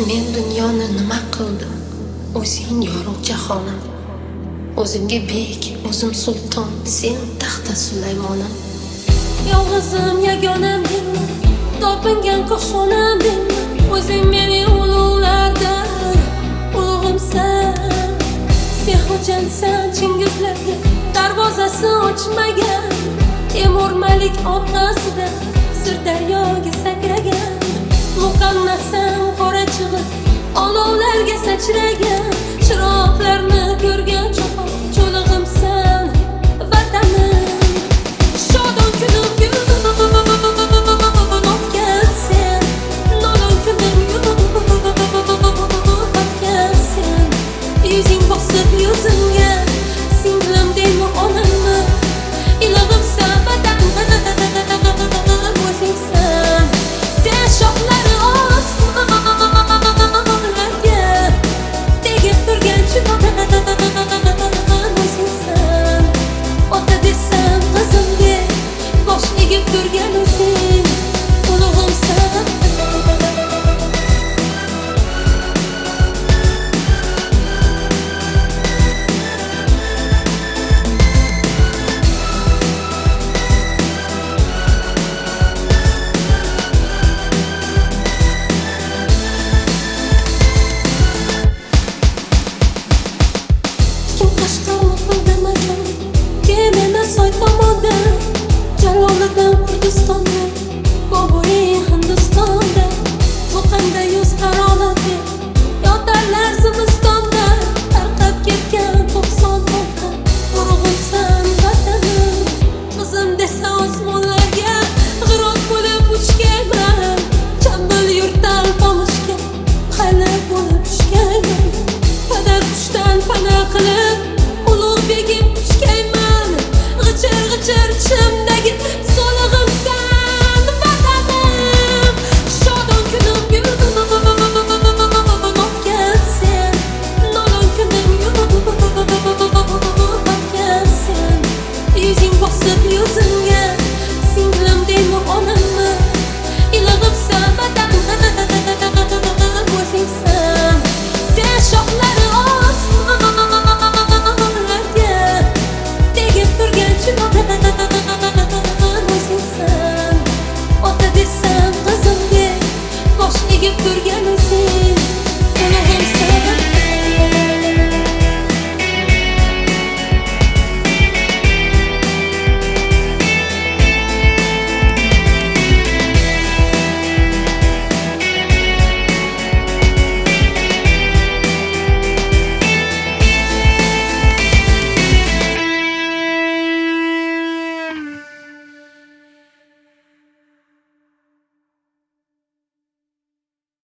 Men dunyoni nima qildim? O'zing yorug' jahonim. O'zimga bek, o'zim sulton, sen taxta Sulaymonim. Yolg'izim yagonam menman, topingan qo'shonam menman. O'zing meni ulug'lardin, ulug'imsan. Sen xo'jansan Chingizlarga darvozasi ochmagan. Temur Malik orqasida Sirdaryoga sakragan. Muqannasam qora chig'it olovlarga sachragan.